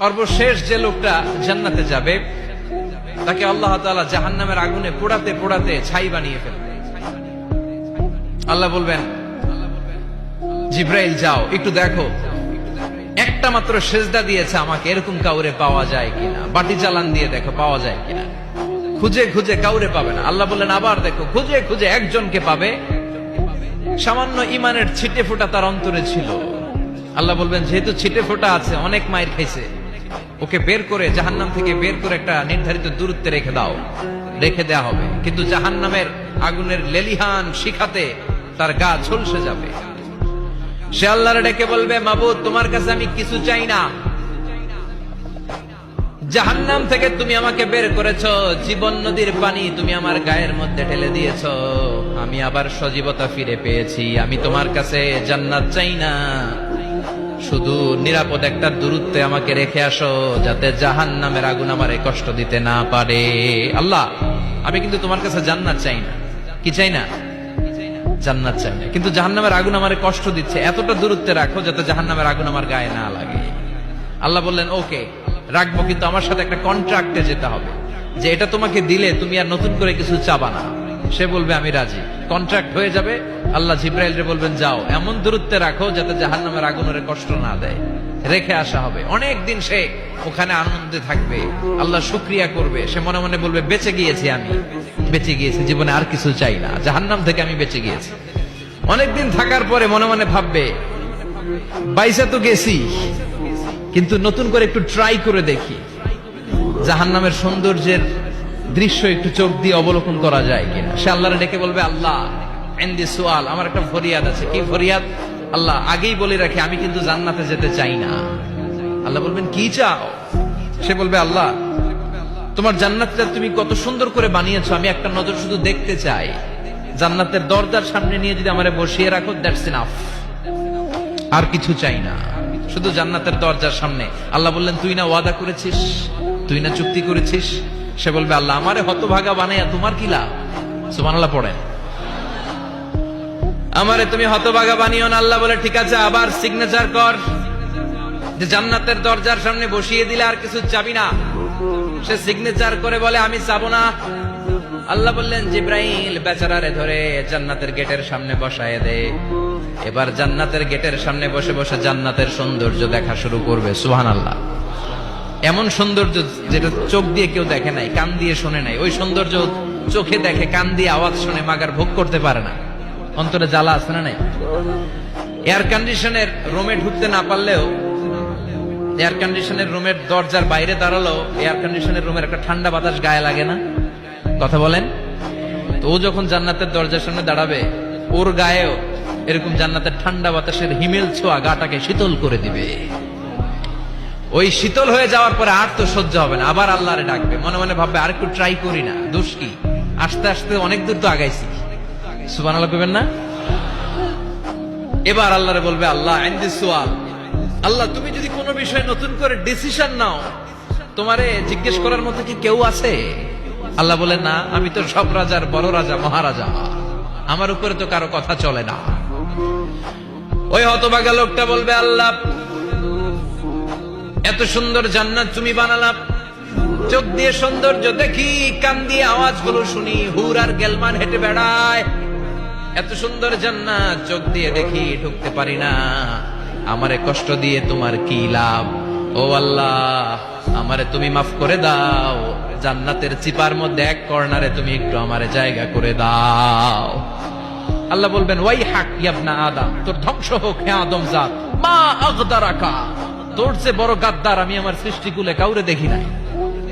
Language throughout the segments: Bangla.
সর্বশেষ যে লোকটা জান্নাতে যাবে তাকে আল্লাহ তাআলা জাহান্নামের আগুনে পোড়াতে পোড়াতে ছাই বানিয়ে ফেলবে। আল্লাহ বলবেন, জিব্রাইল যাও একটু দেখো, একটা মাত্র সেজদা দিয়েছে আমাকে, এরকম কাউরে পাওয়া যায় কিনা। বাটি চালান দিয়ে দেখো পাওয়া যায় কিনা। খুঁজে খুঁজে কাউরে পাবে না। আল্লাহ বললেন আবার দেখো, খুঁজে খুঁজে একজনকে পাবে, সামান্য ইমানের ছিটে ফোঁটা তার অন্তরে ছিল। আল্লাহ বলবেন, যেহেতু ছিটে ফোঁটা আছে, অনেক মায়ের খাইছে, ওকে বের করে জাহান্নাম থেকে বের করে একটা নির্ধারিত দূরত্বে রেখে দাও। রেখে দেয়া হবে, কিন্তু জাহান্নামের আগুনের লেলিহান শিখাতে তার গা ঝলসে যাবে। সে আল্লাহরে ডেকে বলবে, মাবুদ তোমার কাছে আমি কিছু চাই না, জাহান্নাম থেকে তুমি আমাকে বের করেছো, জীবন নদীর পানি তুমি আমার গায়ের মধ্যে ঢেলে দিয়েছো, আমি আবার সজীবতা ফিরে পেয়েছি। আমি তোমার কাছে জান্নাত চাই না, শুধু নিরাপদ একটা দূরত্বে আমাকে রেখে আসো, যাতে জাহান্নামের আগুন আমারে কষ্ট দিতে না পারে। আল্লাহ, আমি কিন্তু তোমার কাছে জান্নাত চাই না। কি চাই না? জান্নাত চাই না, কিন্তু জাহান্নামের আগুন আমারে কষ্ট দিচ্ছে, এতটা দূরত্বে রাখো যাতে জাহান্নামের আগুন আমার গায়ে না লাগে। আল্লাহ বললেন, ওকে রাখবো, কিন্তু আমার সাথে একটা কন্ট্রাক্টে যেতে হবে, যে এটা তোমাকে দিলে তুমি আর নতুন করে কিছু চাবা না। সে বলবে আমি রাজি, কন্ট্রাক্ট হয়ে যাবে। আল্লাহ জিব্রাইলকে বলবেন, যাও এমন দূরত্বে রাখো যাতে জাহান্নামের আগুনের কষ্ট না দেয়। রেখে আসা হবে, অনেক দিন সে ওখানে আনন্দে থাকবে, আল্লাহ শুকরিয়া করবে। সে মনে মনে বলবে, বেঁচে গিয়েছি, আমি বেঁচে গিয়েছি, জীবনে আর কিছু চাই না, জাহান্নাম থেকে আমি বেঁচে গিয়েছি। অনেকদিন থাকার পরে মনে মনে ভাববে, বাইসা তো গেছি, কিন্তু নতুন করে একটু ট্রাই করে দেখি, জাহান্নামের সৌন্দর্যের দৃশ্য একটু চোখ দিয়ে অবলোকন করা যায় কিনা। সে আল্লাহরে ডেকে বলবে, আল্লাহ ইনদি সুআল, আমার একটা ফরিয়াদ আছে। কি ফরিয়াদ? আল্লাহ আগেই বলে রাখি, আমি কিন্তু জান্নাতে যেতে চাই না। আল্লাহ বলবেন, কি চাও? সে বলবে, আল্লাহ তোমার জান্নাতটা তুমি কত সুন্দর করে বানিয়েছো, আমি একটা নজর শুধু দেখতে চাই। জান্নাতের দরজার সামনে নিয়ে যদি আমারে বসিয়ে রাখো, দ্যাটস ইনাফ, আর কিছু চাই না, শুধু জান্নাতের দরজার সামনে। আল্লাহ বললেন, তুই না ওয়াদা করেছিস, তুই না চুক্তি করেছিস। সে বলবে, আল্লাহ আমারে হতভাগা বানাইয়া তোমার কি লাভ? সুবহানাল্লাহ পড়েন। আমারে তুমি হতভাগা বানিও না। আল্লাহ বলে, ঠিক আছে, আবার সিগনেচার কর যে জান্নাতের দরজার সামনে বসিয়ে দিলে আর কিছু চাবি না। সে সিগনেচার করে বলে, আমি চাবো না। আল্লাহ বললেন, জিব্রাইল বেচারারে ধরে জান্নাতের গেটের সামনে বসায় দে। এবার জান্নাতের গেটের সামনে বসে বসে জান্নাতের সৌন্দর্য দেখা শুরু করবে। সুবহানাল্লাহ। এমন সৌন্দর্য যেটা চোখ দিয়ে কেউ দেখে নাই, কান দিয়ে শোনে নাই। ওই সৌন্দর্য চোখে দেখে, কান দিয়ে আওয়াজ শুনে, মাগার ভোগ করতে পারে না। অন্তরে জ্বালা আছে না নাই? এয়ার কন্ডিশনের রুমে ঢুকতে না পারলেও, এয়ার কন্ডিশনের রুমের দরজার বাইরে দাঁড়ালো, এয়ার কন্ডিশনের রুমের একটা ঠান্ডা বাতাস গায়ে লাগে না? কথা বলেন তো। ও যখন জান্নাতের দরজার সামনে দাঁড়াবে, ওর গায়েও এরকম জান্নাতের ঠান্ডা বাতাসের হিমেল ছোঁয়া গাটাকে শীতল করে দিবে। ওই শীতল হয়ে যাওয়ার পরে আর তো সহ্য হবে না, আবার আল্লাহরে ডাকবে। মনে মনে ভাববে, আর একটু ট্রাই করি না, দোষ কি, আস্তে আস্তে অনেক দূর তো আগাইছি। সুবহানাল্লাহ কইবেন না? এবার আল্লাহরে বলবে, আল্লাহ ইনদি সুআল, আল্লাহ তুমি যদি কোনো বিষয়ে নতুন করে ডিসিশন নাও, তোমারে জিজ্ঞেস করার মতো কি কেউ আছে? আল্লাহ বলে, না, আমি তো সব রাজার বড় রাজা, মহারাজা, আমার উপরে তো কারো কথা চলে না। ওই হতভাগা লোকটা বলবে, আল্লাহ এত সুন্দর জান্নাত তুমি বানালাম, চোখ দিয়ে সৌন্দর্য দেখি, কান দিয়ে আওয়াজগুলো শুনি, হুর আর গেলমান হেঁটে বেড়ায়। এত সুন্দর জান্নাত চোখ দিয়ে দেখি, ঢুকতে পারি না, আমারে কষ্ট দিয়ে তোমার কি লাভ? ও আল্লাহ, আমারে তুমি মাফ করে দাও, জান্নাতের চিপার মধ্যে এক কর্নারে তুমি একটু আমারে জায়গা করে দাও। আল্লাহ বলবেন, ওয়াই হাক ইবনা আদম, তোর ধ্বংস হোক হে আদম জাত, মা আগদারাকা, তোর চেয়ে বড় গাদ্দার আমি আমার সৃষ্টিকুলে কাউরে দেখি নাই।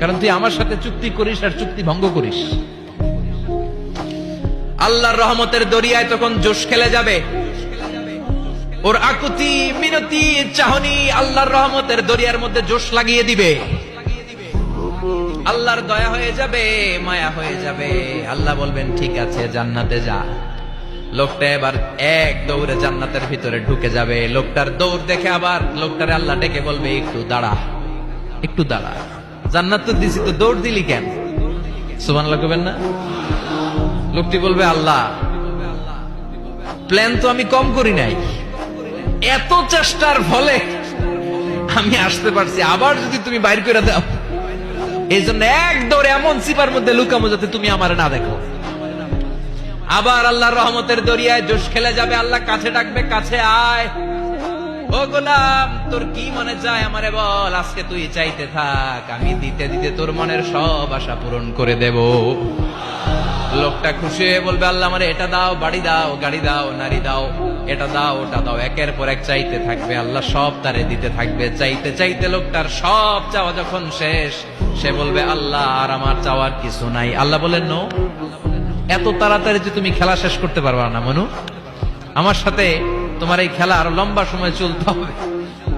কারণ তুই আমার সাথে চুক্তি করিস আর চুক্তি ভঙ্গ করিস। আল্লাহর রহমতের দরিয়ায় তখন জোশ খেলে যাবে। ওর আকুতি মিনতি চাহনি আল্লাহর রহমতের দরিয়ার মধ্যে জোশ লাগিয়ে দিবে। আল্লাহর দয়া হয়ে যাবে, মায়া হয়ে যাবে। আল্লাহ বলবেন, ঠিক আছে, জান্নাতে যা। লোকটা এবার এক দৌড়ে জান্নাতের ভিতরে ঢুকে যাবে। লোকটার দৌড় দেখে আবার লোকটারে আল্লাহ ডেকে বলবে, একটু দাঁড়া, একটু দাঁড়া, জান্নাত তো দিছি, তো দৌড় দিলি কেন? সুবহানাল্লাহ কইবেন না? লোকটি বলবে, আল্লাহ প্ল্যান তো আমি কম করি নাই, এত চেষ্টার ফলে আমি আসতে পারছি, আবার যদি তুমি তুমি বাইর করে দাও। এই জন্য এক দৌড়ে এমন চিপার মধ্যে লুকামো যাতে তুমি আমার না দেখো। আবার আল্লাহর রহমতের দরিয়ায় জোশ খেলে যাবে, আল্লাহ কাছে ডাকবে, কাছে আয়। ও গোলাম, তোর কি মনে চায় আমারে বল, আজকে তুই চাইতে থাক, আমি দিতে দিতে তোর মনের সব আশা পূরণ করে দেব। লোকটা খুশি হয়ে বলবে, আল্লাহ আমারে এটা দাও, বাড়ি দাও, গাড়ি দাও, নারী দাও, এটা দাও, ওটা দাও, একের পর এক চাইতে থাকবে, আল্লাহ সব তারে দিতে থাকবে। চাইতে চাইতে লোকটার সব চাওয়া যখন শেষ, সে বলবে, আল্লাহ আর আমার চাওয়ার কিছু নাই। আল্লাহ বলেন, নো, এত তাড়াতাড়ি যে তুমি খেলা শেষ করতে পারবা না মনু, আমার সাথে তোমার এই খেলা আরো লম্বা সময় চলতে হবে,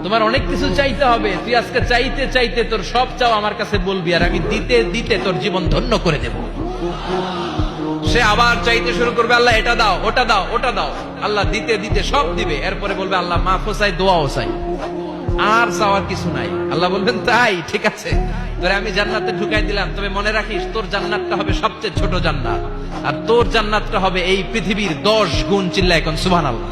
তোমার অনেক কিছু চাইতে হবে। তুই আজকে চাইতে চাইতে তোর সব চাও আমার কাছে বলবি, আর আমি দিতে দিতে তোর জীবন ধন্য করে দেব। সে আবার চাইতে শুরু করবে, আল্লাহ এটা দাও, ওটা দাও, ওটা দাও। আল্লাহ দিতে দিতে সব দিবে। এরপরে বলবে, আল্লাহ মাফও চাই, দোয়াও চাই, আর চাওয়ার কিছু নাই। আল্লাহ বলবেন, তাই ঠিক আছে, তোরে আমি জান্নাতে ঢুকাই দিলাম, তবে মনে রাখিস তোর জান্নাতটা হবে সবচেয়ে ছোট জান্নাত, আর তোর জান্নাতটা হবে এই পৃথিবীর 10 গুণ। চিল্লায় এখন সুবহানাল্লাহ।